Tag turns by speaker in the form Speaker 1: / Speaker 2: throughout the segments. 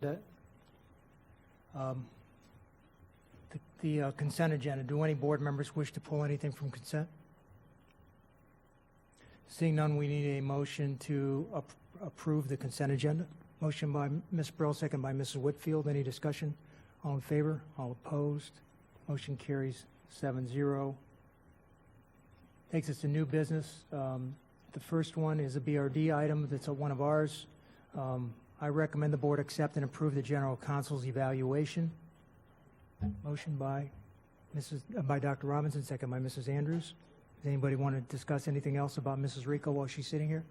Speaker 1: The consent agenda. Do any board members wish to pull anything from consent? Seeing none, we need a motion to approve the consent agenda. Motion by Ms. Brill, second by Mrs. Whitfield. Any discussion? All in favor? All opposed? Motion carries 7-0. Takes us to new business. The first one is a BRD item that's one of ours. I recommend the board accept and approve the general counsel's evaluation. Motion by Dr. Robinson, second by Mrs. Andrews. Does anybody want to discuss anything else about Mrs. Rico while she's sitting here?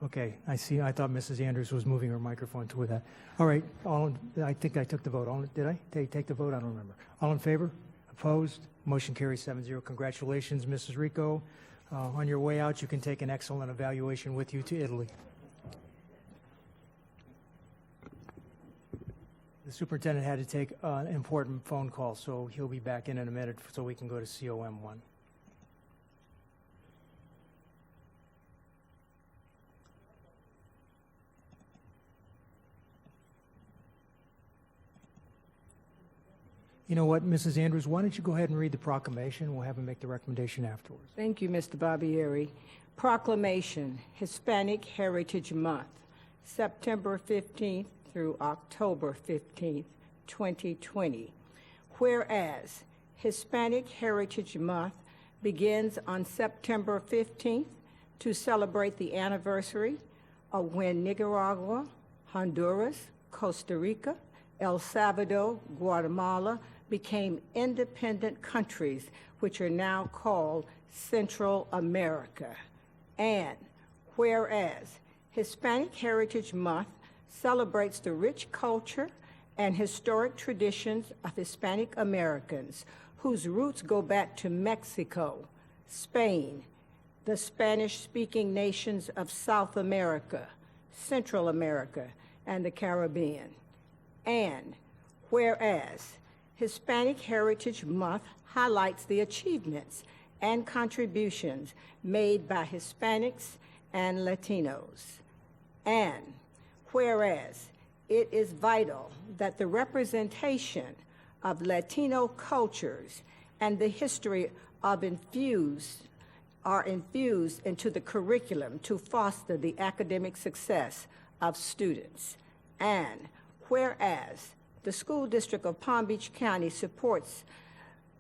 Speaker 1: Okay, I see. I thought Mrs. Andrews was moving her microphone toward that. All right, I think I took the vote. Did I take the vote? I don't remember. All in favor? Opposed? Motion carries 7-0. Congratulations, Mrs. Rico. On your way out, you can take an excellent evaluation with you to Italy. The superintendent had to take an important phone call, so he'll be back in a minute so we can go to COM 1. You know what, Mrs. Andrews, why don't you go ahead and read the proclamation? We'll have him make the recommendation afterwards.
Speaker 2: Thank you, Mr. Barbieri. Proclamation, Hispanic Heritage Month, September 15th through October 15th, 2020. Whereas Hispanic Heritage Month begins on September 15th to celebrate the anniversary of when Nicaragua, Honduras, Costa Rica, El Salvador, Guatemala became independent countries, which are now called Central America. And whereas Hispanic Heritage Month celebrates the rich culture and historic traditions of Hispanic Americans whose roots go back to Mexico, Spain, the Spanish-speaking nations of South America, Central America, and the Caribbean. And whereas Hispanic Heritage Month highlights the achievements and contributions made by Hispanics and Latinos. And whereas it is vital that the representation of Latino cultures and the history are infused into the curriculum to foster the academic success of students. And whereas the School District of Palm Beach County supports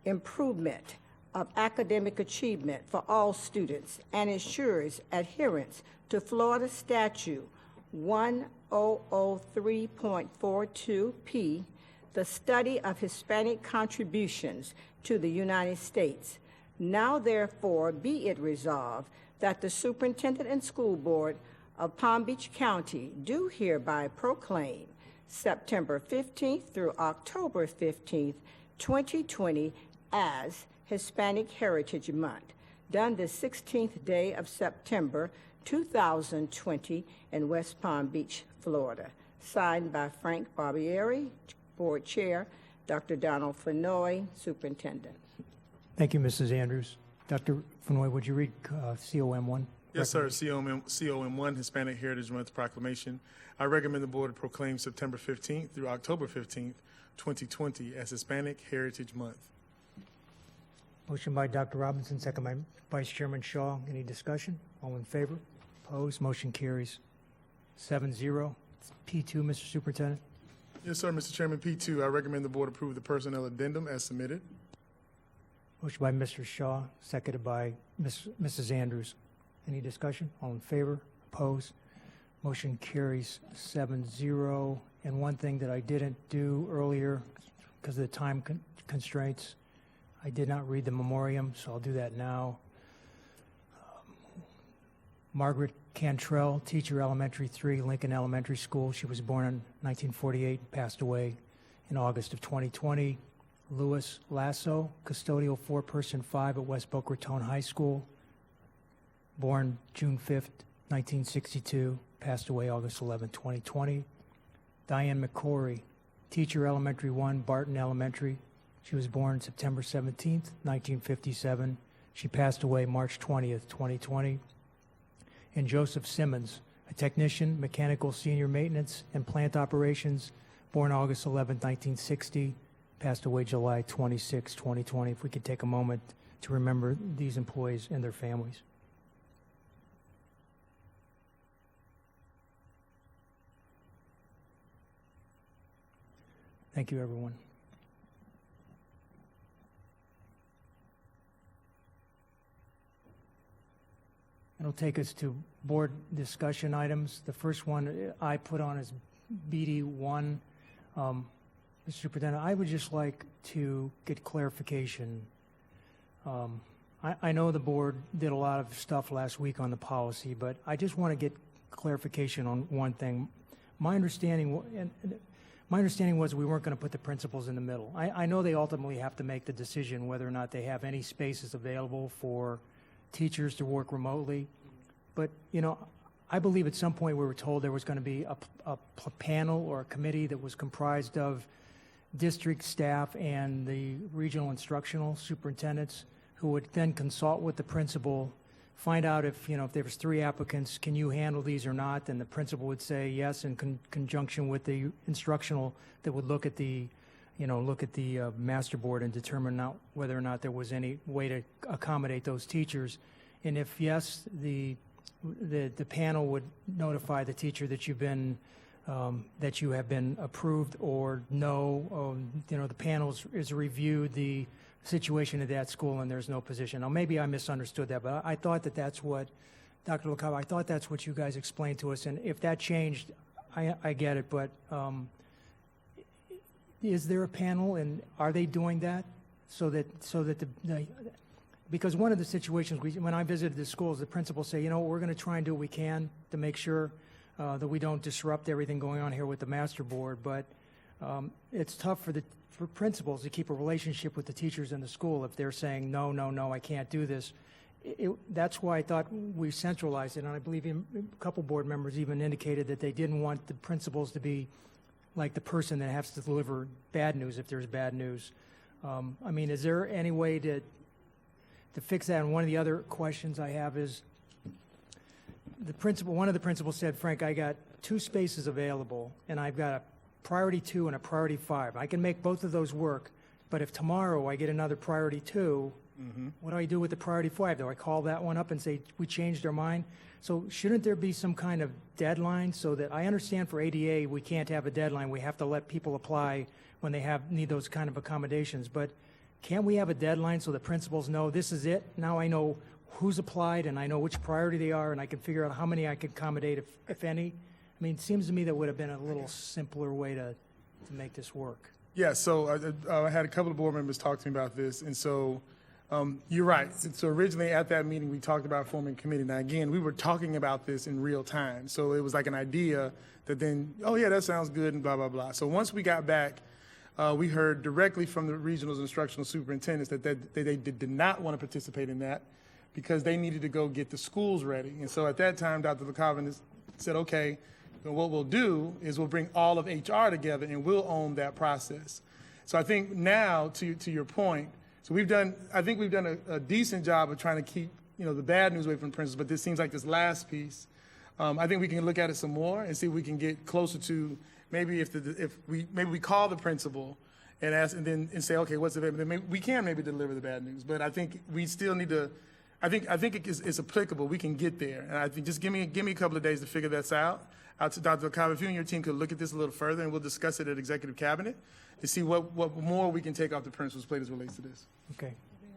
Speaker 2: improvement of academic achievement for all students and ensures adherence to Florida Statute 1003.42p, the study of Hispanic contributions to the United States. Now therefore be it resolved that the Superintendent and School Board of Palm Beach County do hereby proclaim September 15th through October 15th, 2020 as Hispanic Heritage Month, done the 16th day of September 2020 in West Palm Beach, Florida. Signed by Frank Barbieri, Board Chair, Dr. Donald Fenoy, Superintendent.
Speaker 1: Thank you, Mrs. Andrews. Dr. Fenoy, would you read COM 1?
Speaker 3: Yes, sir. COM 1, Hispanic Heritage Month Proclamation. I recommend the board proclaim September 15th through October 15th, 2020 as Hispanic Heritage Month.
Speaker 1: Motion by Dr. Robinson, second by Vice Chairman Shaw. Any discussion? All in favor? Opposed? Motion carries 7-0. P2, Mr. Superintendent.
Speaker 3: Yes, sir. Mr. Chairman, P2, I recommend the board approve the personnel addendum as submitted.
Speaker 1: Motion by Mr. Shaw, seconded by Mrs. Andrews. Any discussion? All in favor? Opposed? Motion carries 7-0. And one thing that I didn't do earlier because of the time constraints, I did not read the Memoriam, so I'll do that now. Margaret Cantrell, teacher, Elementary 3, Lincoln Elementary School. She was born in 1948 and passed away in August of 2020. Louis Lasso, custodial 4-person 5 at West Boca Raton High School. Born June 5th, 1962, passed away August 11, 2020. Diane McCory, teacher, Elementary 1, Barton Elementary. She was born September 17th, 1957. She passed away March 20th, 2020. And Joseph Simmons, a technician, mechanical senior maintenance and plant operations, born August 11, 1960, passed away July 26, 2020. If we could take a moment to remember these employees and their families. Thank you, everyone. It'll take us to board discussion items. The first one I put on is BD1. Mr. Superintendent, I would just like to get clarification. I know the board did a lot of stuff last week on the policy, but I just want to get clarification on one thing. My understanding was we weren't going to put the principals in the middle. I know they ultimately have to make the decision whether or not they have any spaces available for teachers to work remotely. But, you know, I believe at some point we were told there was going to be a panel or a committee that was comprised of district staff and the regional instructional superintendents who would then consult with the principal, find out if, you know, if there was 3 applicants, can you handle these or not? And the principal would say yes in conjunction with the instructional that would look at the, you know, master board and determine whether or not there was any way to accommodate those teachers. And if yes, the panel would notify the teacher that that you have been approved, or no, you know, the panel is reviewed the situation at that school and there's no position. Now, maybe I misunderstood that, but I thought that's what, Dr. LaCava, I thought that's what you guys explained to us. And if that changed, I get it, but is there a panel, and are they doing that so that because one of the situations when I visited the schools, the principals say, you know, we're going to try and do what we can to make sure that we don't disrupt everything going on here with the master board, but it's tough for principals to keep a relationship with the teachers in the school if they're saying, no, I can't do this. That's why I thought we centralized it, and I believe a couple board members even indicated that they didn't want the principals to be like the person that has to deliver bad news if there's bad news. I mean, is there any way to fix that? And one of the other questions I have is, one of the principals said, Frank, I got 2 spaces available, and I've got a priority 2 and a priority 5. I can make both of those work, but if tomorrow I get another priority 2, what do I do with the priority 5? Do I call that one up and say, we changed our mind? So shouldn't there be some kind of deadline so that, I understand for ADA we can't have a deadline, we have to let people apply when they need those kind of accommodations, but can't we have a deadline so the principals know this is it? Now I know who's applied and I know which priority they are, and I can figure out how many I can accommodate, if any. I mean, it seems to me that would have been a little simpler way to make this work.
Speaker 3: Yeah, so I had a couple of board members talk to me about this, and so you're right. So originally at that meeting, we talked about forming a committee. Now, again, we were talking about this in real time, so it was like an idea that then, oh, yeah, that sounds good, and blah, blah, blah. So once we got back, we heard directly from the regional instructional superintendents that they did not want to participate in that because they needed to go get the schools ready. And so at that time, Dr. LaCava said, okay, then what we'll do is we'll bring all of HR together and we'll own that process. So I think now, to your point, so I think we've done a decent job of trying to keep, you know, the bad news away from principals, but this seems like this last piece. I think we can look at it some more and see if we can get closer to maybe if we call the principal and ask and say, okay, what's the bad news? We can maybe deliver the bad news, but I think we still need to. I think it's applicable. We can get there, and I think just give me a couple of days to figure this out. To Dr. LaCava, if you and your team could look at this a little further, and we'll discuss it at Executive Cabinet to see what more we can take off the principal's plate as relates to this.
Speaker 1: Okay,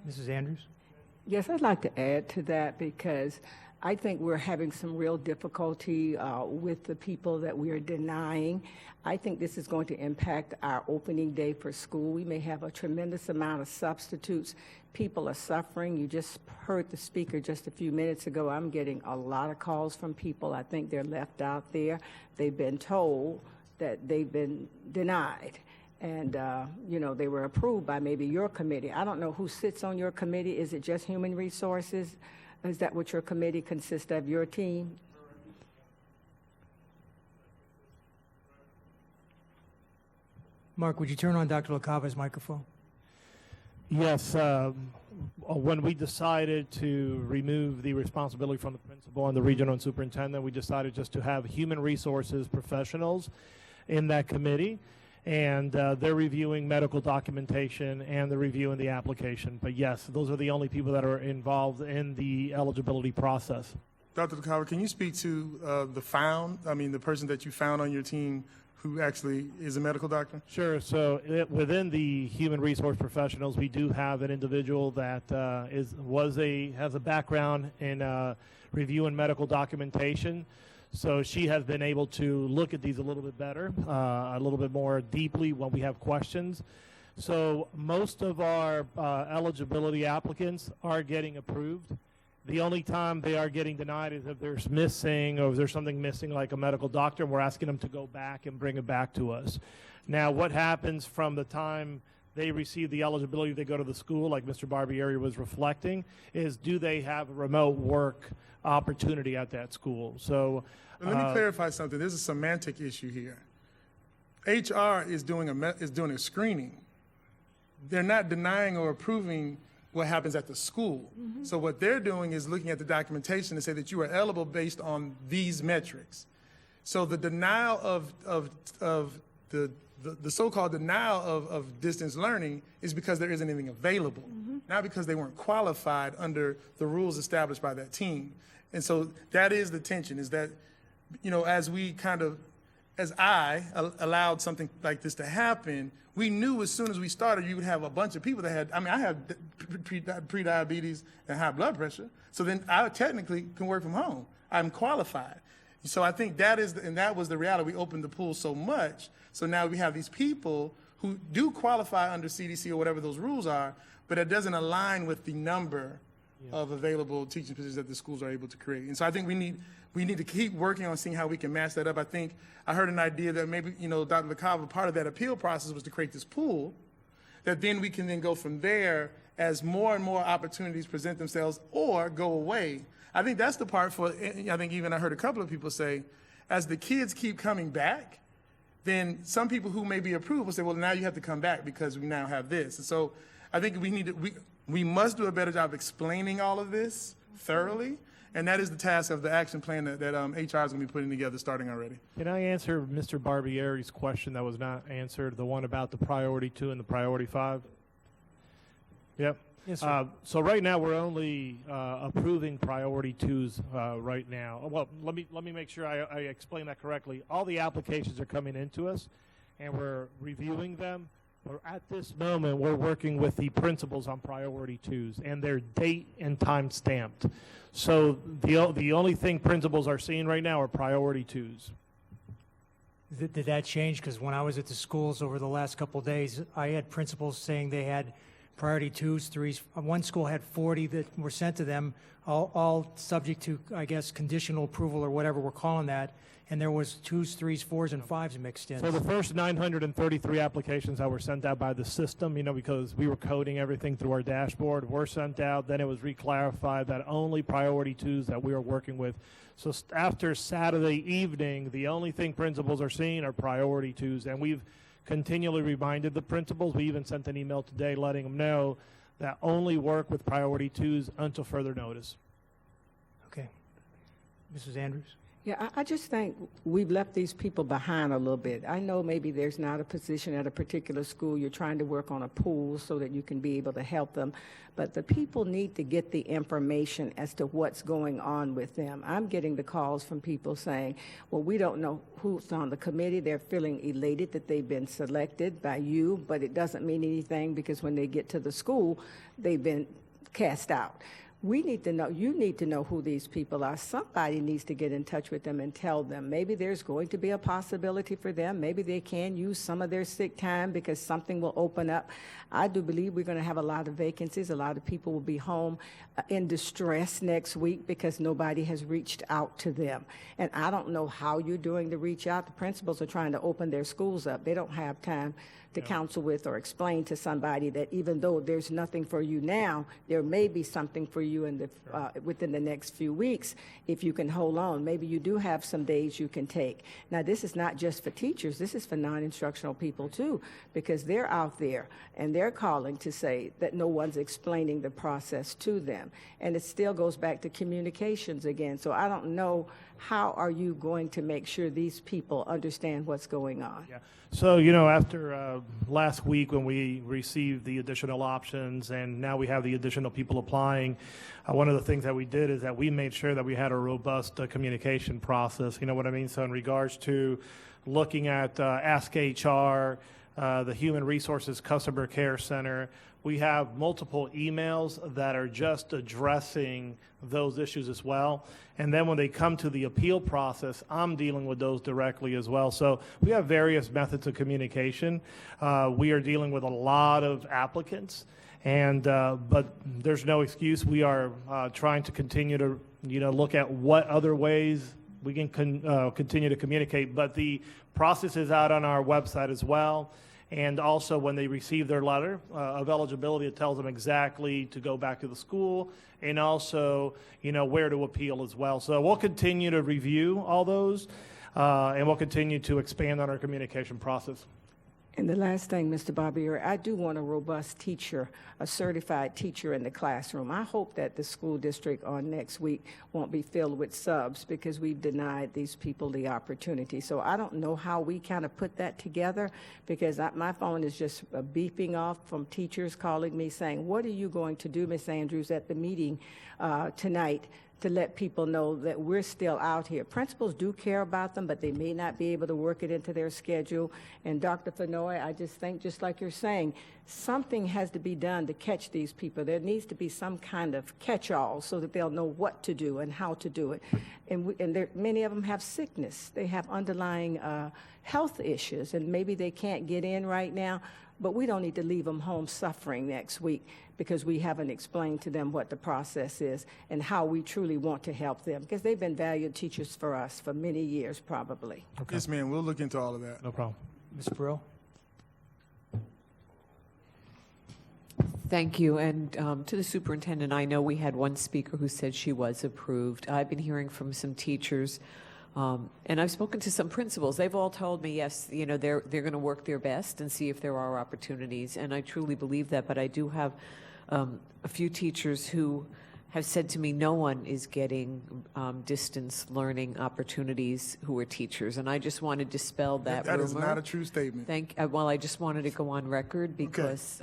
Speaker 1: Mrs. Andrews.
Speaker 2: Yes, I'd like to add to that because I think we're having some real difficulty with the people that we are denying. I think this is going to impact our opening day for school. We may have a tremendous amount of substitutes. People are suffering. You just heard the speaker just a few minutes ago. I'm getting a lot of calls from people. I think they're left out there. They've been told that they've been denied. And, you know, they were approved by maybe your committee. I don't know who sits on your committee. Is it just Human Resources? Is that what your committee consists of, your team?
Speaker 1: Mark, would you turn on Dr. LaCava's microphone?
Speaker 4: Yes, when we decided to remove the responsibility from the principal and the regional and superintendent, we decided just to have human resources professionals in that committee, and they're reviewing medical documentation and they're reviewing the application. But yes, those are the only people that are involved in the eligibility process.
Speaker 3: Dr. DeCarver, can you speak to the person that you found on your team who actually is a medical doctor?
Speaker 4: Sure. So within the human resource professionals, we do have an individual that has a background in reviewing medical documentation. So she has been able to look at these a little bit better, a little bit more deeply when we have questions. So most of our eligibility applicants are getting approved. The only time they are getting denied is if there's missing or if there's something missing like a medical doctor, and we're asking them to go back and bring it back to us. Now, what happens from the time they receive the eligibility, they go to the school, like Mr. Barbieri was reflecting, is do they have a remote work opportunity at that school? So
Speaker 3: let me clarify something. There's a semantic issue here. HR is doing a screening. They're not denying or approving what happens at the school. Mm-hmm. So what they're doing is looking at the documentation to say that you are eligible based on these metrics. So the denial of the so-called denial of distance learning is because there isn't anything available, mm-hmm. not because they weren't qualified under the rules established by that team. And so that is the tension, is that, as I allowed something like this to happen, we knew as soon as we started, you would have a bunch of people that had, I have pre-diabetes and high blood pressure. So then I technically can work from home. I'm qualified. So I think that was the reality. We opened the pool so much. So now we have these people who do qualify under CDC or whatever those rules are, but it doesn't align with the number of available teaching positions that the schools are able to create. And so I think we need to keep working on seeing how we can match that up. I think I heard an idea that maybe, Dr. LaCava, part of that appeal process was to create this pool that then we can then go from there as more and more opportunities present themselves or go away. I think that's the part I think even I heard a couple of people say, as the kids keep coming back, then some people who may be approved will say, well, now you have to come back because we now have this. And so I think we must do a better job explaining all of this thoroughly. And that is the task of the action plan that HR is going to be putting together starting already.
Speaker 4: Can I answer Mr. Barbieri's question that was not answered, the one about the priority 2 and the priority 5? Yep.
Speaker 1: Yes, sir.
Speaker 4: So right now we're only approving priority 2s right now. Well, let me make sure I explain that correctly. All the applications are coming into us, and we're reviewing them. But at this moment, we're working with the principals on priority 2s, and they're date and time stamped. So the only thing principals are seeing right now are priority 2s.
Speaker 1: Did that change? Because when I was at the schools over the last couple of days, I had principals saying they had priority 2s, 3s. One school had 40 that were sent to them, all subject to, I guess, conditional approval or whatever we're calling that. And there was 2s, 3s, 4s, and 5s mixed in.
Speaker 4: So the first 933 applications that were sent out by the system, because we were coding everything through our dashboard, were sent out. Then it was reclarified that only priority 2s that we are working with. So after Saturday evening, the only thing principals are seeing are priority 2s. And we've continually reminded the principals. We even sent an email today letting them know that only work with priority 2s until further notice.
Speaker 1: Okay. Mrs. Andrews?
Speaker 2: Yeah, I just think we've left these people behind a little bit. I know maybe there's not a position at a particular school. You're trying to work on a pool so that you can be able to help them. But the people need to get the information as to what's going on with them. I'm getting the calls from people saying, well, we don't know who's on the committee. They're feeling elated that they've been selected by you, but it doesn't mean anything because when they get to the school, they've been cast out. We need to know, you need to know who these people are. Somebody needs to get in touch with them and tell them. Maybe there's going to be a possibility for them. Maybe they can use some of their sick time because something will open up. I do believe we're going to have a lot of vacancies. A lot of people will be home in distress next week because nobody has reached out to them. And I don't know how you're doing to reach out. The principals are trying to open their schools up. They don't have time to counsel with or explain to somebody that even though there's nothing for you now, there may be something for you in the within the next few weeks if you can hold on. Maybe you do have some days you can take. Now, this is not just for teachers. This is for non-instructional people too, because they're out there and they're calling to say that no one's explaining the process to them. And it still goes back to communications again. So I don't know, how are you going to make sure these people understand what's going on?
Speaker 4: Yeah. So, after last week when we received the additional options and now we have the additional people applying, one of the things that we did is that we made sure that we had a robust communication process. You know what I mean? So in regards to looking at Ask HR, the Human Resources Customer Care Center, we have multiple emails that are just addressing those issues as well. And then when they come to the appeal process, I'm dealing with those directly as well. So we have various methods of communication. We are dealing with a lot of applicants, and but there's no excuse. We are trying to continue to look at what other ways we can continue to communicate. But the process is out on our website as well. And also, when they receive their letter of eligibility, it tells them exactly to go back to the school and also, where to appeal as well. So we'll continue to review all those, and we'll continue to expand on our communication process.
Speaker 2: And the last thing, Mr. Barbieri, I do want a robust teacher, a certified teacher in the classroom. I hope that the school district on next week won't be filled with subs because we've denied these people the opportunity. So I don't know how we kind of put that together because my phone is just beeping off from teachers calling me saying, what are you going to do, Ms. Andrews, at the meeting tonight to let people know that we're still out here. Principals do care about them, but they may not be able to work it into their schedule. And Dr. Fenoy, I just think, just like you're saying, something has to be done to catch these people. There needs to be some kind of catch-all so that they'll know what to do and how to do it. And many of them have sickness. They have underlying health issues, and maybe they can't get in right now, but we don't need to leave them home suffering next week because we haven't explained to them what the process is and how we truly want to help them, because they've been valued teachers for us for many years, probably.
Speaker 3: Okay. Yes, ma'am. We'll look into all of that.
Speaker 4: No problem.
Speaker 1: Ms. Brill?
Speaker 5: Thank you. And to the superintendent, I know we had one speaker who said she was approved. I've been hearing from some teachers, and I've spoken to some principals. They've all told me, yes, they're going to work their best and see if there are opportunities. And I truly believe that. But I do have a few teachers who have said to me no one is getting distance learning opportunities who are teachers. And I just want to dispel that rumor.
Speaker 3: That is not a true statement.
Speaker 5: Well, I just wanted to go on record because,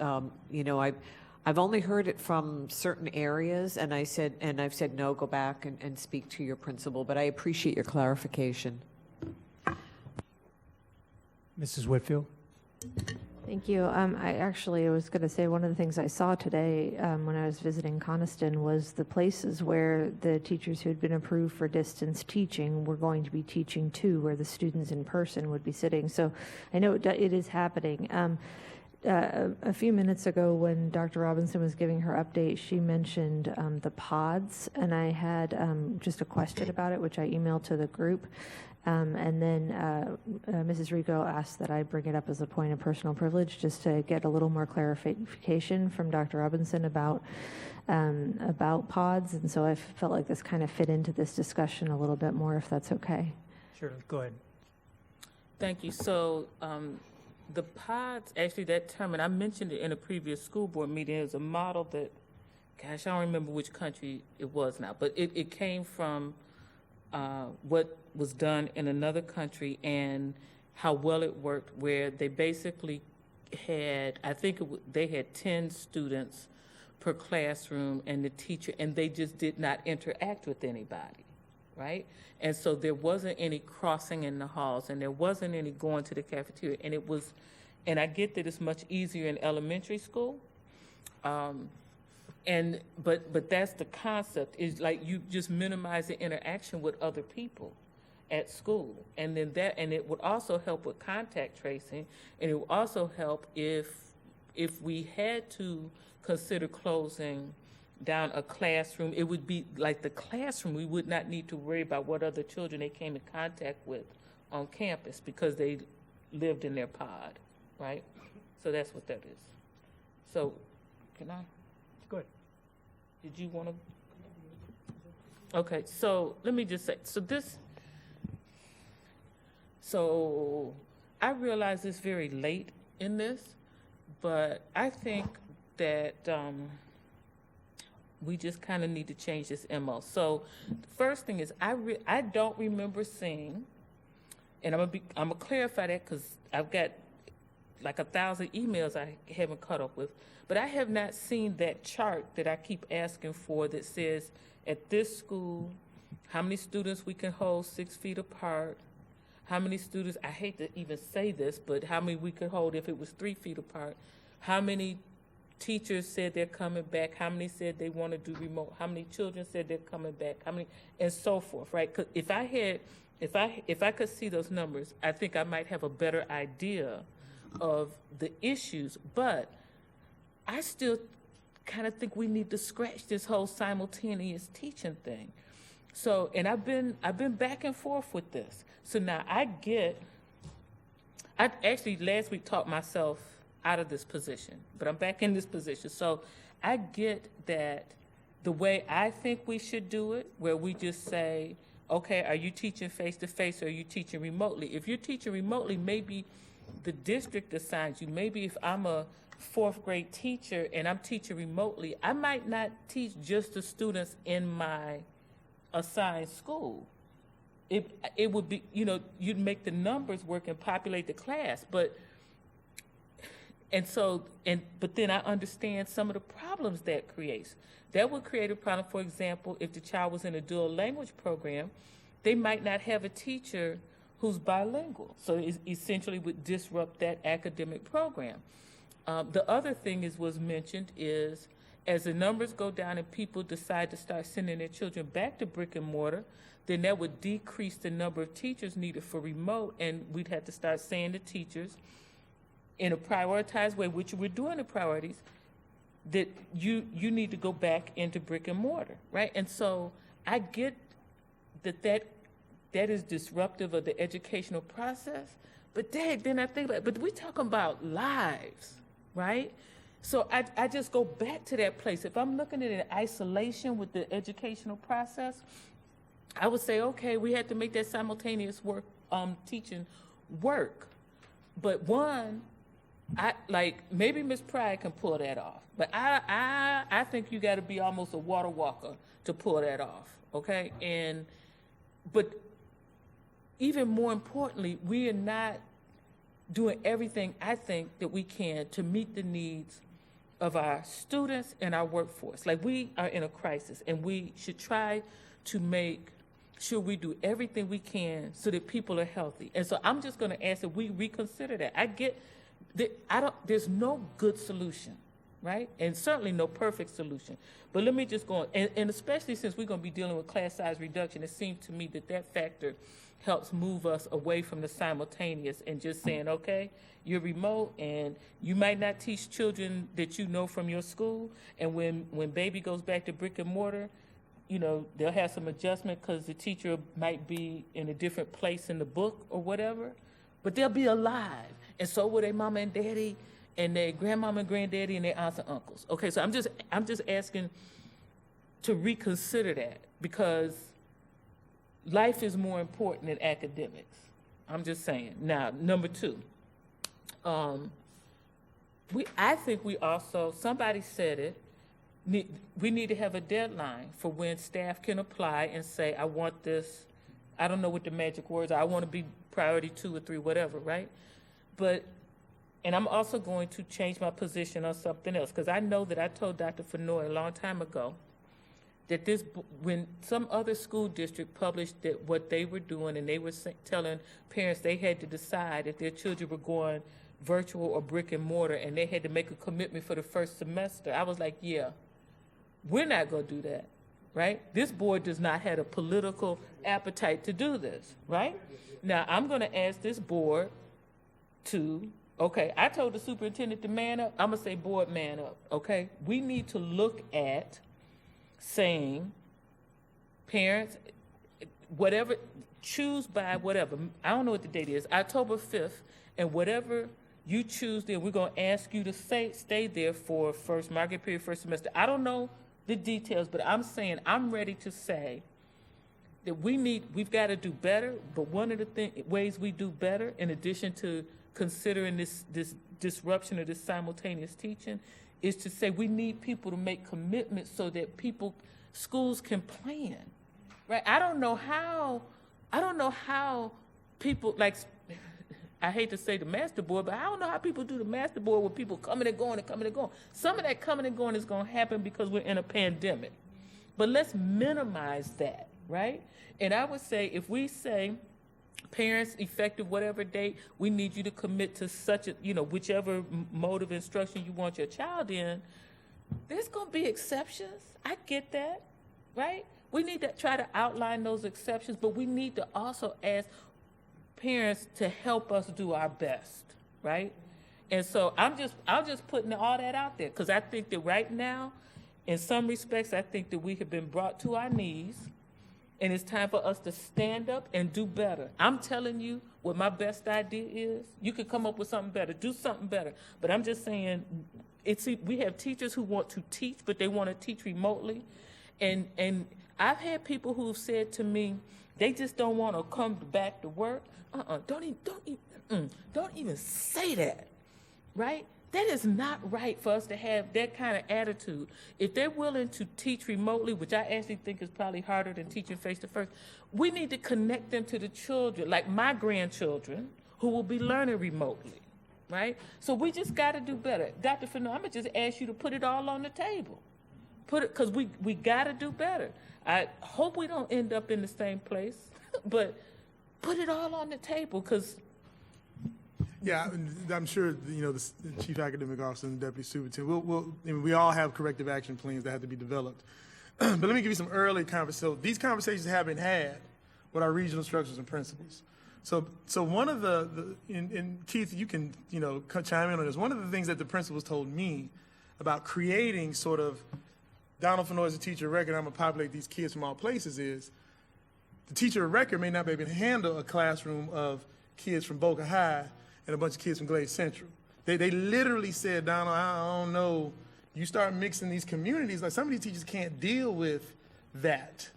Speaker 5: I've only heard it from certain areas, and I've said, no, go back and speak to your principal. But I appreciate your clarification.
Speaker 1: Mrs. Whitfield?
Speaker 6: Thank you. I was going to say one of the things I saw today when I was visiting Coniston was the places where the teachers who had been approved for distance teaching were going to be teaching too, where the students in person would be sitting. So I know it is happening. A few minutes ago when Dr. Robinson was giving her update, she mentioned the pods, and I had just a question about it, which I emailed to the group. And then Mrs. Rico asked that I bring it up as a point of personal privilege just to get a little more clarification from Dr. Robinson about pods. And so I felt like this kind of fit into this discussion a little bit more, if that's okay.
Speaker 1: Sure, go ahead.
Speaker 7: Thank you. So the pods, actually that term, and I mentioned it in a previous school board meeting, is a model that, gosh, I don't remember which country it was now, but it came from what was done in another country and how well it worked, where they basically had, they had 10 students per classroom and the teacher, and they just did not interact with anybody, right? And so there wasn't any crossing in the halls, and there wasn't any going to the cafeteria, and I get that it's much easier in elementary school, but that's the concept, is like you just minimize the interaction with other people at school. And then it would also help with contact tracing, and it would also help if we had to consider closing down a classroom. It would be like the classroom. We would not need to worry about what other children they came in contact with on campus because they lived in their pod, right? So that's what that is. So, can I?
Speaker 1: Good.
Speaker 7: Did you want to Okay, so let me just say, so I realize it's very late in this, but I think that we just kind of need to change this MO. So the first thing is I don't remember seeing, and I'm gonna clarify that because I've got like 1,000 emails I haven't caught up with, but I have not seen that chart that I keep asking for that says at this school how many students we can hold 6 feet apart, how many students, I hate to even say this, but how many we could hold if it was 3 feet apart, how many teachers said they're coming back, how many said they want to do remote, how many children said they're coming back, how many, and so forth, right? 'Cause if I could see those numbers, I think I might have a better idea of the issues, but I still kind of think we need to scratch this whole simultaneous teaching thing. So, and I've been back and forth with this. So now I actually last week talked myself out of this position, but I'm back in this position. So I get that the way I think we should do it, where we just say, okay, are you teaching face-to-face or are you teaching remotely? If you're teaching remotely, maybe the district assigns you. Maybe if I'm a 4th grade teacher and I'm teaching remotely, I might not teach just the students in my assigned school. It would be, you'd make the numbers work and populate the class, but then I understand some of the problems that creates. That would create a problem, for example, if the child was in a dual language program, they might not have a teacher who's bilingual. So it essentially would disrupt that academic program. The other thing was mentioned is as the numbers go down and people decide to start sending their children back to brick and mortar, then that would decrease the number of teachers needed for remote, and we'd have to start saying to teachers in a prioritized way, which we're doing the priorities, that you need to go back into brick and mortar, right? And so I get that is disruptive of the educational process, but then I think about it, but we're talking about lives, right? So I just go back to that place. If I'm looking at it in isolation with the educational process, I would say, okay, we had to make that simultaneous teaching work. But one, maybe Ms. Pride can pull that off, but I think you got to be almost a water walker to pull that off, okay? But even more importantly, we are not doing everything I think that we can to meet the needs of our students and our workforce. Like, we are in a crisis, and we should try to make sure we do everything we can so that people are healthy. And so I'm just going to ask that we reconsider that. I get that there's no good solution, right? And certainly no perfect solution. But let me just go on, and especially since we're going to be dealing with class size reduction, it seems to me that factor helps move us away from the simultaneous and just saying, okay, you're remote and you might not teach children that you know from your school, and when baby goes back to brick and mortar, they'll have some adjustment because the teacher might be in a different place in the book or whatever, but they'll be alive, and so will their mama and daddy and their grandmama and granddaddy and their aunts and uncles. Okay, so I'm just asking to reconsider that, because life is more important than academics. I'm just saying. Now, number 2, I think we also, somebody said it, we need to have a deadline for when staff can apply and say, I want this, I don't know what the magic words are, I want to be priority 2 or 3, whatever, right? And I'm also going to change my position on something else, because I know that I told Dr. Fenoy a long time ago that when some other school district published that what they were doing, and they were telling parents they had to decide if their children were going virtual or brick and mortar, and they had to make a commitment for the first semester, I was like, yeah, we're not going to do that, right? This board does not have a political appetite to do this, right? Now, I'm going to ask this board to, okay, I told the superintendent to man up, I'm going to say board man up, okay? We need to look at saying, parents, whatever, choose by whatever, I don't know what the date is, October 5th, and whatever you choose there, we're going to ask you to stay there for first market period, first semester. I don't know the details, but I'm saying I'm ready to say that we've got to do better, but one of the ways we do better, in addition to considering this disruption of this simultaneous teaching, is to say we need people to make commitments so that schools can plan, right? I don't know how people, like, I hate to say the master board, but I don't know how people do the master board with people coming and going and coming and going. Some of that coming and going is going to happen because we're in a pandemic. But let's minimize that, right? And I would say, if we say, parents, effective whatever date, we need you to commit to such a, whichever mode of instruction you want your child in, there's going to be exceptions. I get that, right? We need to try to outline those exceptions, but we need to also ask parents to help us do our best, right? And so I'm just putting all that out there, because I think that right now, in some respects, I think that we have been brought to our knees, and it's time for us to stand up and do better. I'm telling you what my best idea is. You can come up with something better, do something better. But I'm just saying, we have teachers who want to teach, but they want to teach remotely. And I've had people who've said to me, they just don't want to come back to work. Don't even say that, right? That is not right for us to have that kind of attitude. If they're willing to teach remotely, which I actually think is probably harder than teaching face-to-face, we need to connect them to the children, like my grandchildren, who will be learning remotely, right? So we just got to do better. Dr. Fernand, I'm going to just ask you to put it all on the table. Because we got to do better. I hope we don't end up in the same place, but put it all on the table, because...
Speaker 3: Yeah, I'm sure, the chief academic officer and the deputy superintendent, we all have corrective action plans that have to be developed. But let me give you some early conversations. So these conversations have been had with our regional structures and principals. So one of and Keith, you can, chime in on this. One of the things that the principals told me about creating sort of Donald Fenoy as a teacher of record, I'm going to populate these kids from all places, is the teacher of record may not be able to handle a classroom of kids from Boca High and a bunch of kids from Glade Central. They literally said, Donald, I don't know, you start mixing these communities, like some of these teachers can't deal with that.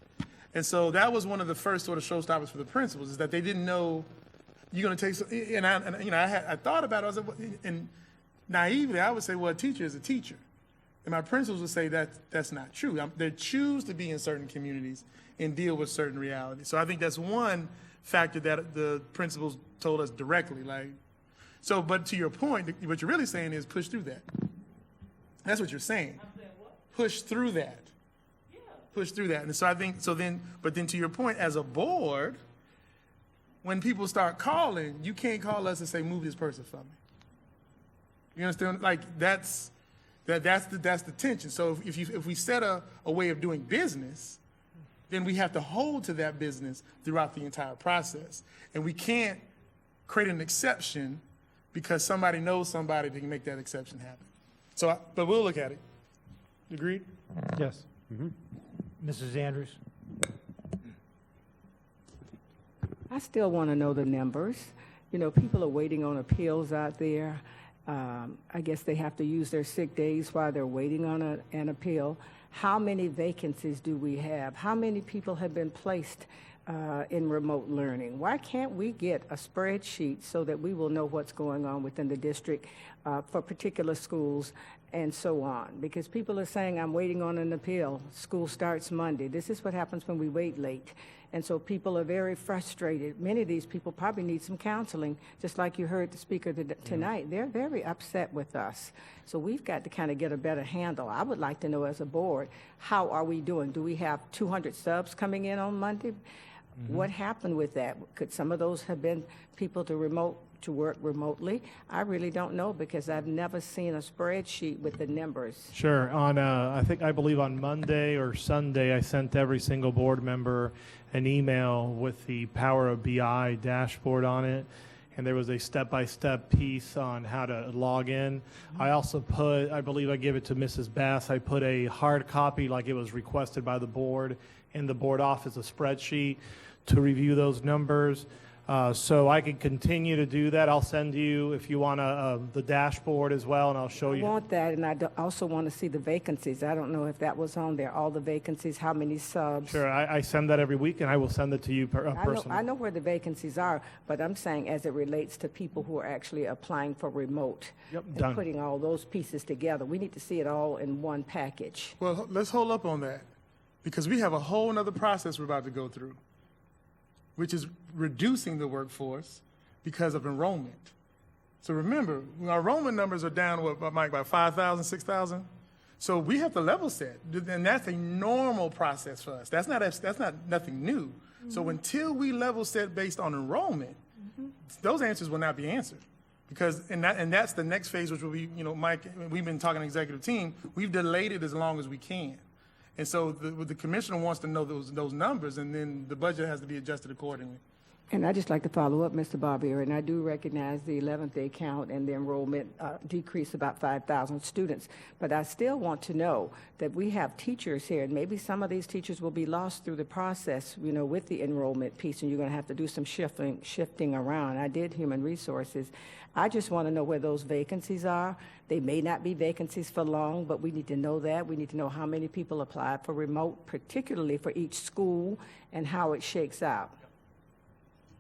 Speaker 3: And so that was one of the first sort of showstoppers for the principals, is that they didn't know you're going to take some, I thought about it, I was like, and naively, I would say, well, a teacher is a teacher. And my principals would say that's not true. They choose to be in certain communities and deal with certain realities. So I think that's one factor that the principals told us directly, but to your point, what you're really saying is push through that. That's what you're saying.
Speaker 7: I'm saying what?
Speaker 3: Push through that.
Speaker 7: Yeah.
Speaker 3: Push through that. And so I think, but then to your point, as a board, when people start calling, you can't call us and say, move this person for me. You understand? Like, that's the tension. So if we set a way of doing business, then we have to hold to that business throughout the entire process. And we can't create an exception because somebody knows somebody that can make that exception happen. So, but we'll look at it. Agreed?
Speaker 1: Yes. Mrs. Andrews?
Speaker 2: I still want to know the numbers. People are waiting on appeals out there. I guess they have to use their sick days while they're waiting on an appeal. How many vacancies do we have? How many people have been placed in remote learning? Why can't we get a spreadsheet so that we will know what's going on within the district for particular schools and so on? Because people are saying, I'm waiting on an appeal. School starts Monday. This is what happens when we wait late. And so people are very frustrated. Many of these people probably need some counseling, just like you heard the speaker tonight. They're very upset with us. So we've got to kind of get a better handle. I would like to know as a board, how are we doing? Do we have 200 subs coming in on Monday? What happened with that? Could some of those have been people to work remotely? I really don't know, because I've never seen a spreadsheet with the numbers.
Speaker 4: Sure. I believe on Monday or Sunday, I sent every single board member an email with the Power of BI dashboard on it, and there was a step-by-step piece on how to log in. I also put, I believe I gave it to Mrs. Bass, I put a hard copy like it was requested by the board in the board office, a spreadsheet to review those numbers. So I can continue to do that. I'll send you, if you want, the dashboard as well, and I'll show
Speaker 2: I
Speaker 4: you.
Speaker 2: want that, and also want to see the vacancies. I don't know if that was on there, all the vacancies, how many subs.
Speaker 4: Sure, I send that every week, and I will send it to you personally.
Speaker 2: I know where the vacancies are, but I'm saying as it relates to people who are actually applying for remote.
Speaker 4: Yep,
Speaker 2: and
Speaker 4: done.
Speaker 2: putting all those pieces together. We need to see it all in one package.
Speaker 3: Well, let's hold up on that, because we have a whole nother process we're about to go through, which is reducing the workforce because of enrollment. So remember, our enrollment numbers are down, what, Mike, about 5,000, 6,000? So we have to level set, and that's a normal process for us. That's not nothing new. Mm-hmm. So until we level set based on enrollment, those answers will not be answered. Because, and that's the next phase, which will be, Mike, we've been talking to the executive team, we've delayed it as long as we can. And so the commissioner wants to know those numbers, and then the budget has to be adjusted accordingly.
Speaker 2: And I'd just like to follow up, Mr. Barbier, and I do recognize the 11th day count and the enrollment decreased about 5,000 students. But I still want to know that we have teachers here, and maybe some of these teachers will be lost through the process, with the enrollment piece, and you're going to have to do some shifting around. I did human resources. I just want to know where those vacancies are. They may not be vacancies for long, but we need to know that. We need to know how many people applied for remote, particularly for each school, and how it shakes out.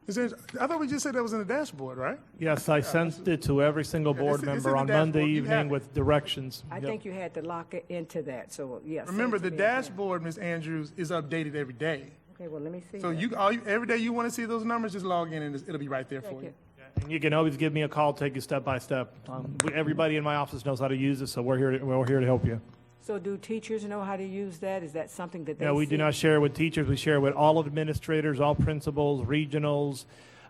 Speaker 3: I thought we just said that was in the dashboard, right?
Speaker 4: Yes, I sent it to every single board
Speaker 3: it's in
Speaker 4: member
Speaker 3: the
Speaker 4: on
Speaker 3: dashboard.
Speaker 4: Monday
Speaker 3: You have
Speaker 4: evening
Speaker 3: it.
Speaker 4: with directions.
Speaker 2: I
Speaker 4: Yep.
Speaker 2: think you had to lock it into that, so yes.
Speaker 3: Remember, the dashboard, Ms. Andrews, is updated every day.
Speaker 2: Okay, well, let me see
Speaker 3: So
Speaker 2: that.
Speaker 3: every day you want to see those numbers, just log in and it'll be right there for
Speaker 2: Thank
Speaker 3: you.
Speaker 4: And you can always give me a call, take you step by step. Everybody in my office knows how to use it, so we're here to help you.
Speaker 2: So do teachers know how to use that? Is that something that they
Speaker 4: No, we
Speaker 2: see?
Speaker 4: do not share it with teachers. We share it with all administrators, all principals, regionals,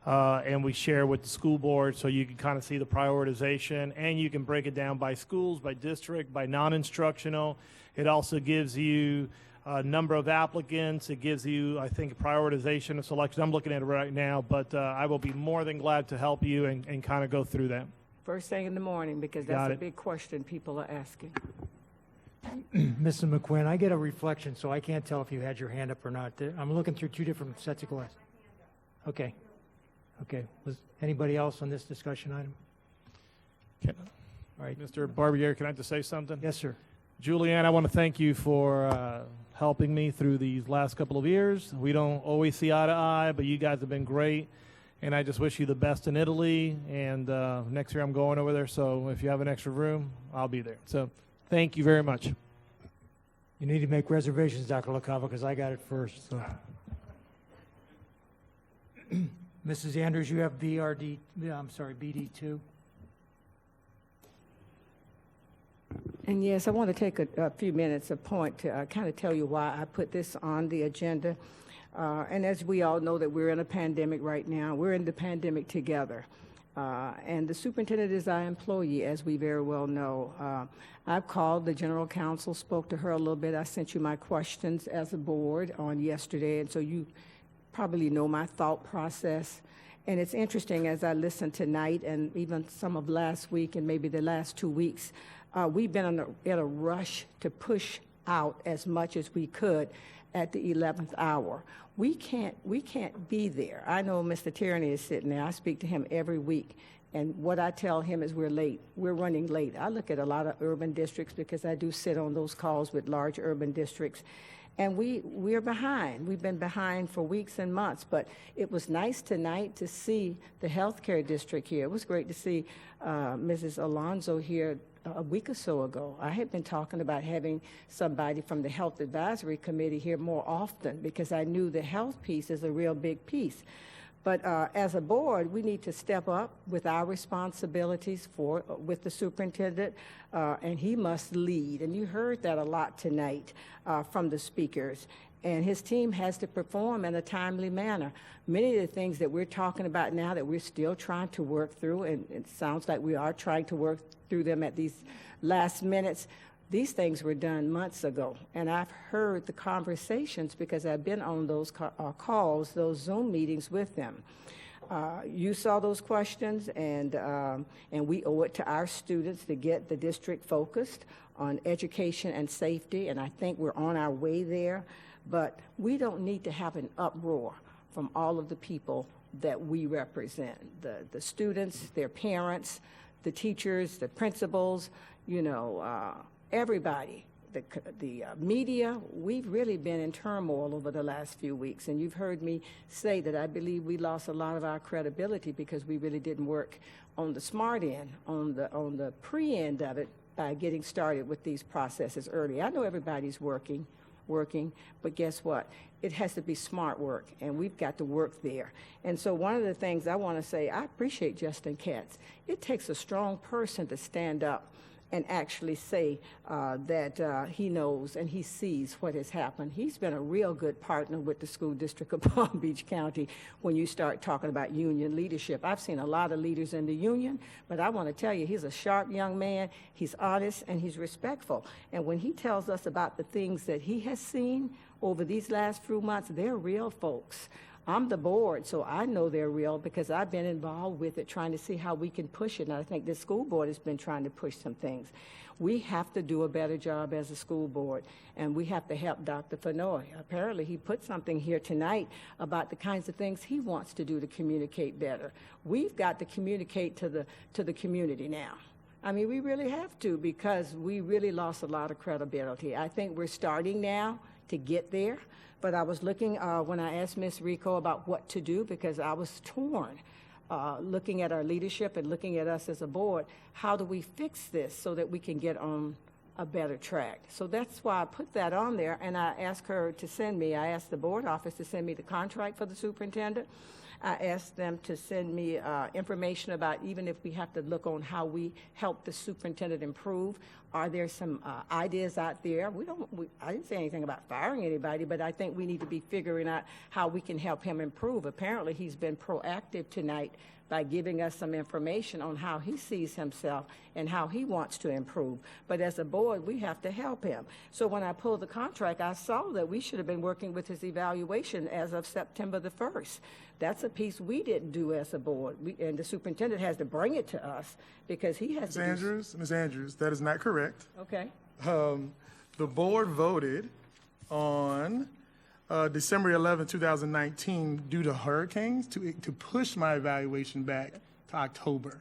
Speaker 4: and we share with the school board, so you can kind of see the prioritization, and you can break it down by schools, by district, by non-instructional. It also gives you a number of applicants. It gives you, I think, prioritization of selection. I'm looking at it right now, but I will be more than glad to help you and kind of go through that.
Speaker 2: First thing in the morning, because
Speaker 4: Got
Speaker 2: that's a
Speaker 4: it.
Speaker 2: big question people are asking.
Speaker 1: Mrs. McQuinn, I get a reflection, so I can't tell if you had your hand up or not. I'm looking through two different sets of glasses. Okay. Was anybody else on this discussion item? All right.
Speaker 4: Mr. Barbier, can I just say something?
Speaker 1: Yes, sir.
Speaker 4: Julianne, I want to thank you for helping me through these last couple of years. We don't always see eye to eye, but you guys have been great. And I just wish you the best in Italy. And next year I'm going over there, so if you have an extra room, I'll be there. So thank you very much.
Speaker 1: You need to make reservations, Dr. LaCava, because I got it first. So. Mrs. Andrews, you have BD2.
Speaker 2: And yes, I want to take a few minutes, a point to kind of tell you why I put this on the agenda. And as we all know that we're in a pandemic right now, we're in the pandemic together. And the superintendent is our employee, as we very well know. I've called the general counsel, spoke to her a little bit. I sent you my questions as a board on yesterday, and so you probably know my thought process. And it's interesting, as I listened tonight and even some of last week and maybe the last 2 weeks, we've been in a rush to push out as much as we could at the 11th hour. We can't be there. I know Mr. Tierney is sitting there. I speak to him every week, and what I tell him is we're late. We're running late. I look at a lot of urban districts because I do sit on those calls with large urban districts, and we're behind. We've been behind for weeks and months, but it was nice tonight to see the healthcare district here. It was great to see Mrs. Alonso here a week or so ago. I had been talking about having somebody from the Health Advisory Committee here more often because I knew the health piece is a real big piece. But as a board, we need to step up with our responsibilities with the superintendent, and he must lead. And you heard that a lot tonight from the speakers. And his team has to perform in a timely manner. Many of the things that we're talking about now that we're still trying to work through, and it sounds like we are trying to work through them at these last minutes, these things were done months ago. And I've heard the conversations because I've been on those calls, those Zoom meetings with them. You saw those questions, and we owe it to our students to get the district focused on education and safety, and I think we're on our way there. But we don't need to have an uproar from all of the people that we represent, the students, their parents, the teachers, the principals, everybody. The media, we've really been in turmoil over the last few weeks, and you've heard me say that I believe we lost a lot of our credibility because we really didn't work on the smart end, on the pre-end of it by getting started with these processes early. I know everybody's working, but guess what? It has to be smart work, and we've got to work there. And so one of the things I want to say, I appreciate Justin Katz. It takes a strong person to stand up and actually say that he knows and he sees what has happened. He's been a real good partner with the school district of Palm Beach County when you start talking about union leadership. I've seen a lot of leaders in the union, but I want to tell you, he's a sharp young man, he's honest, and he's respectful. And when he tells us about the things that he has seen over these last few months, they're real folks. I'm the board, so I know they're real because I've been involved with it, trying to see how we can push it. And I think the school board has been trying to push some things. We have to do a better job as a school board, and we have to help Dr. Fenoy. Apparently, he put something here tonight about the kinds of things he wants to do to communicate better. We've got to communicate to the community now. I mean, we really have to, because we really lost a lot of credibility. I think we're starting now to get there. But I was looking when I asked Ms. Rico about what to do, because I was torn, looking at our leadership and looking at us as a board. How do we fix this so that we can get on a better track? So that's why I put that on there, and I asked the board office to send me the contract for the superintendent. I asked them to send me information about even if we have to look on how we help the superintendent improve. Are there some ideas out there? I didn't say anything about firing anybody, but I think we need to be figuring out how we can help him improve. Apparently, he's been proactive tonight by giving us some information on how he sees himself and how he wants to improve. But as a board, we have to help him. So when I pulled the contract, I saw that we should have been working with his evaluation as of September the 1st. That's a piece we didn't do as a board, and the superintendent has to bring it to us because he has to
Speaker 3: Ms. Andrews, that is not correct.
Speaker 2: Okay.
Speaker 3: The board voted on December 11, 2019, due to hurricanes, to push my evaluation back to October. Okay.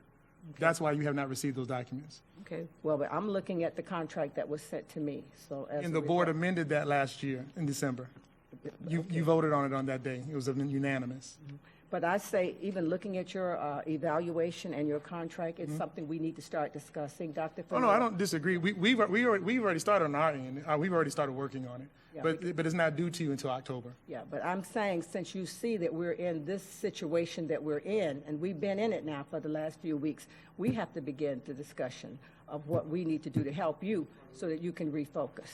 Speaker 3: That's why you have not received those documents.
Speaker 2: Okay. Well, but I'm looking at the contract that was sent to me. So,
Speaker 3: and the board amended that last year in December. You voted on it on that day. It was unanimous.
Speaker 2: Mm-hmm. But I say, even looking at your evaluation and your contract, it's something we need to start discussing, Dr.
Speaker 3: Oh, no, I don't disagree. We've already started on our end. We've already started working on it. Yeah, but it's not due to you until October.
Speaker 2: Yeah, but I'm saying, since you see that we're in this situation that we're in, and we've been in it now for the last few weeks, we have to begin the discussion of what we need to do to help you so that you can refocus.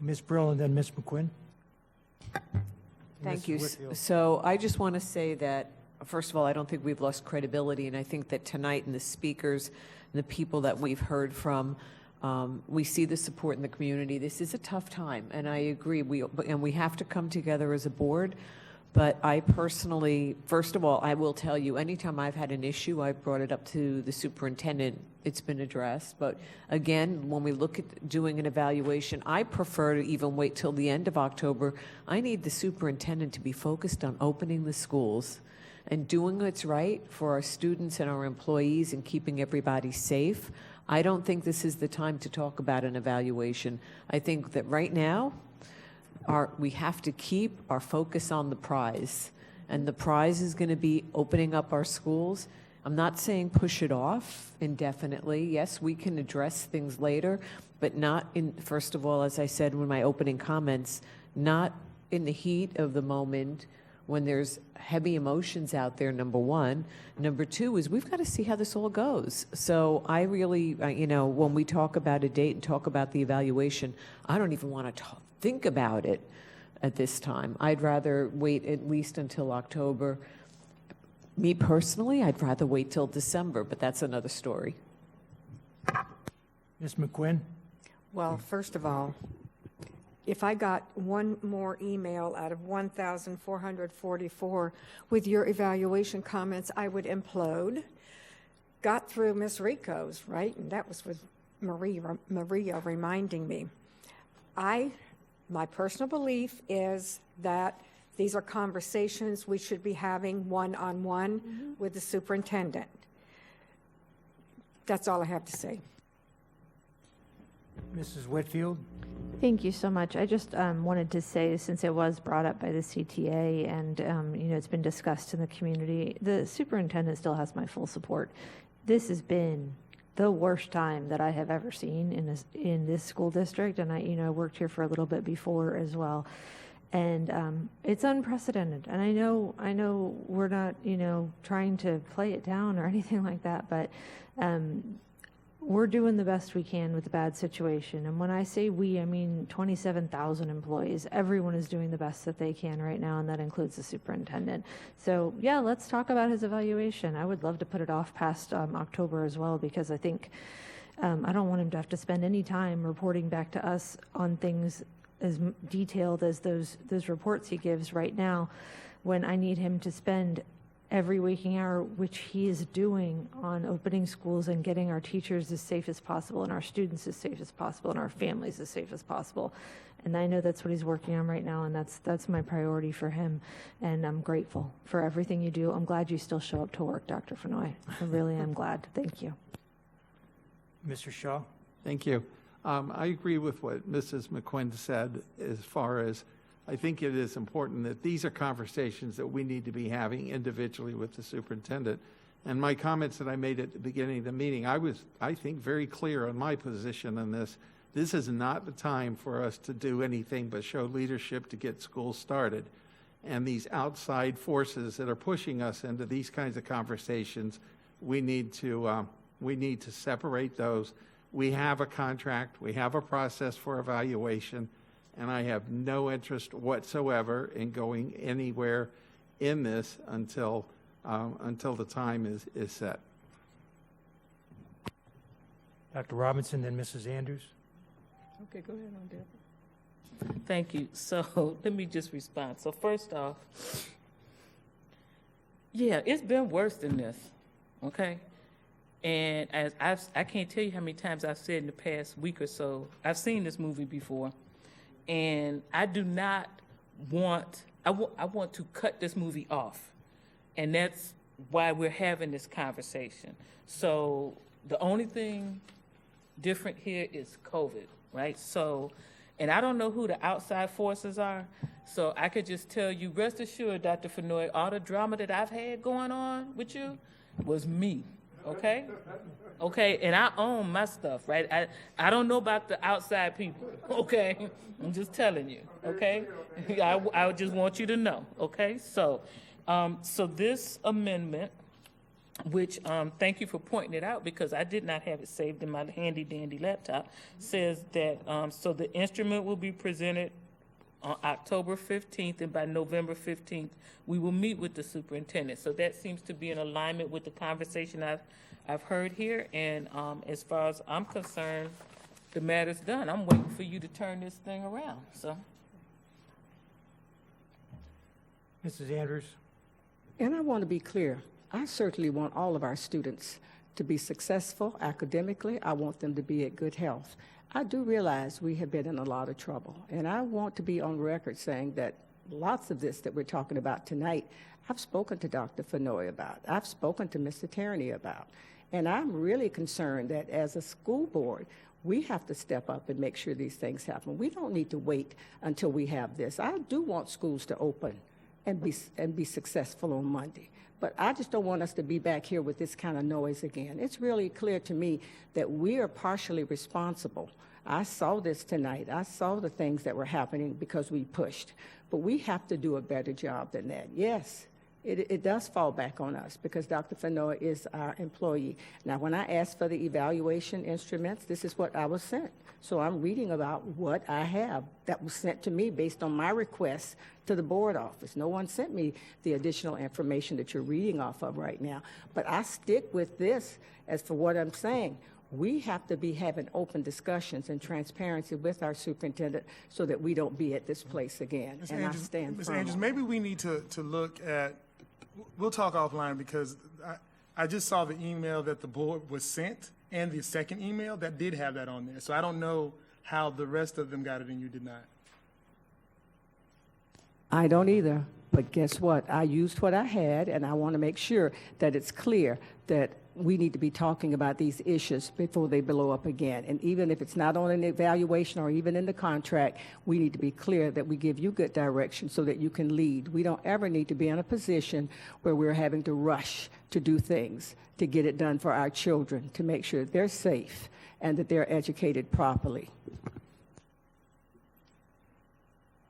Speaker 1: Ms. Brill and then Ms. McQuinn.
Speaker 5: Thank you. So I just want to say that, first of all, I don't think we've lost credibility, and I think that tonight and the speakers and the people that we've heard from, we see the support in the community. This is a tough time, and I agree. We have to come together as a board. But I personally, first of all, I will tell you, anytime I've had an issue, I've brought it up to the superintendent. It's been addressed. But again, when we look at doing an evaluation, I prefer to even wait till the end of October. I need the superintendent to be focused on opening the schools and doing what's right for our students and our employees and keeping everybody safe. I don't think this is the time to talk about an evaluation. I think that right now, we have to keep our focus on the prize, and the prize is going to be opening up our schools. I'm not saying push it off indefinitely. Yes, we can address things later, but not in, first of all, as I said in my opening comments, not in the heat of the moment when there's heavy emotions out there, number one. Number two is we've got to see how this all goes. So I really, when we talk about a date and talk about the evaluation, I don't even want to think about it at this time. I'd rather wait at least until October. Me personally, I'd rather wait till December, but that's another story.
Speaker 1: Ms. McQuinn?
Speaker 8: Well, first of all, if I got one more email out of 1,444 with your evaluation comments, I would implode. Got through Ms. Rico's, right? And that was with Maria reminding me. My personal belief is that These are conversations we should be having one-on-one with the superintendent. That's all I have to say.
Speaker 1: Mrs. Whitfield?
Speaker 6: Thank you so much. I just wanted to say, since it was brought up by the CTA and it's been discussed in the community, the superintendent still has my full support. This has been the worst time that I have ever seen in this school district, and I worked here for a little bit before as well, and it's unprecedented. And I know we're not trying to play it down or anything like that, but we're doing the best we can with the bad situation. And when I say we, I mean 27,000 employees. Everyone is doing the best that they can right now, and that includes the superintendent. So yeah, let's talk about his evaluation. I would love to put it off past October as well, because I think I don't want him to have to spend any time reporting back to us on things as detailed as those reports he gives right now, when I need him to spend every waking hour, which he is doing, on opening schools and getting our teachers as safe as possible and our students as safe as possible and our families as safe as possible. And I know that's what he's working on right now, and that's my priority for him. And I'm grateful for everything you do. I'm glad you still show up to work, Dr. Fenoy. I really am glad. Thank you.
Speaker 1: Mr. Shaw?
Speaker 9: Thank you. I agree with what Mrs. McQuinn said, as far as I think it is important that these are conversations that we need to be having individually with the superintendent. And my comments that I made at the beginning of the meeting, I was, I think, very clear on my position on this. This is not the time for us to do anything but show leadership to get schools started. And these outside forces that are pushing us into these kinds of conversations, we need to separate those. We have a contract, we have a process for evaluation, and I have no interest whatsoever in going anywhere in this until the time is set.
Speaker 1: Dr. Robinson, then Mrs. Andrews.
Speaker 7: Okay, go ahead, Deborah. Thank you. So let me just respond. So first off, yeah, it's been worse than this, okay? And as I can't tell you how many times I've said in the past week or so, I've seen this movie before, and I do not want, I want to cut this movie off. And that's why we're having this conversation. So the only thing different here is COVID, right? So, and I don't know who the outside forces are, so I could just tell you, rest assured, Dr. Fenoy, all the drama that I've had going on with you was me. Okay? Okay, and I own my stuff, right? I don't know about the outside people, okay? I'm just telling you, okay? I just want you to know, okay? So, so this amendment, which, thank you for pointing it out, because I did not have it saved in my handy-dandy laptop, says that, so the instrument will be presented on October 15th, and by November 15th, we will meet with the superintendent. So that seems to be in alignment with the conversation I've heard here, and as far as I'm concerned, the matter's done. I'm waiting for you to turn this thing around, so.
Speaker 1: Mrs. Andrews?
Speaker 2: And I want to be clear. I certainly want all of our students to be successful academically. I want them to be at good health. I do realize we have been in a lot of trouble, and I want to be on record saying that lots of this that we're talking about tonight, I've spoken to Dr. Fenoy about. I've spoken to Mr. Tierney about. And I'm really concerned that as a school board, we have to step up and make sure these things happen. We don't need to wait until we have this. I do want schools to open and be successful on Monday. But I just don't want us to be back here with this kind of noise again. It's really clear to me that we are partially responsible. I saw this tonight. I saw the things that were happening because we pushed. But we have to do a better job than that. Yes, it does fall back on us because Dr. Fenoy is our employee. Now, when I asked for the evaluation instruments, this is what I was sent. So I'm reading about what I have that was sent to me based on my request to the board office. No one sent me the additional information that you're reading off of right now. But I stick with this as for what I'm saying. We have to be having open discussions and transparency with our superintendent so that we don't be at this place again.
Speaker 3: Ms.
Speaker 2: And
Speaker 3: Andrews,
Speaker 2: I stand
Speaker 3: Ms.
Speaker 2: firm
Speaker 3: Andrews,
Speaker 2: on
Speaker 3: maybe we need to look at, we'll talk offline because I just saw the email that the board was sent and the second email that did have that on there. So I don't know how the rest of them got it and you did not.
Speaker 2: I don't either, but guess what? I used what I had, and I want to make sure that it's clear that we need to be talking about these issues before they blow up again. And even if it's not on an evaluation or even in the contract, we need to be clear that we give you good direction so that you can lead. We don't ever need to be in a position where we're having to rush to do things to get it done for our children, to make sure they're safe and that they're educated properly.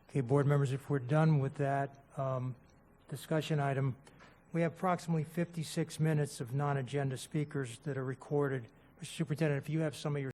Speaker 1: Okay, board members, if we're done with that discussion item, we have approximately 56 minutes of non-agenda speakers that are recorded. Mr. Superintendent, if you have some of your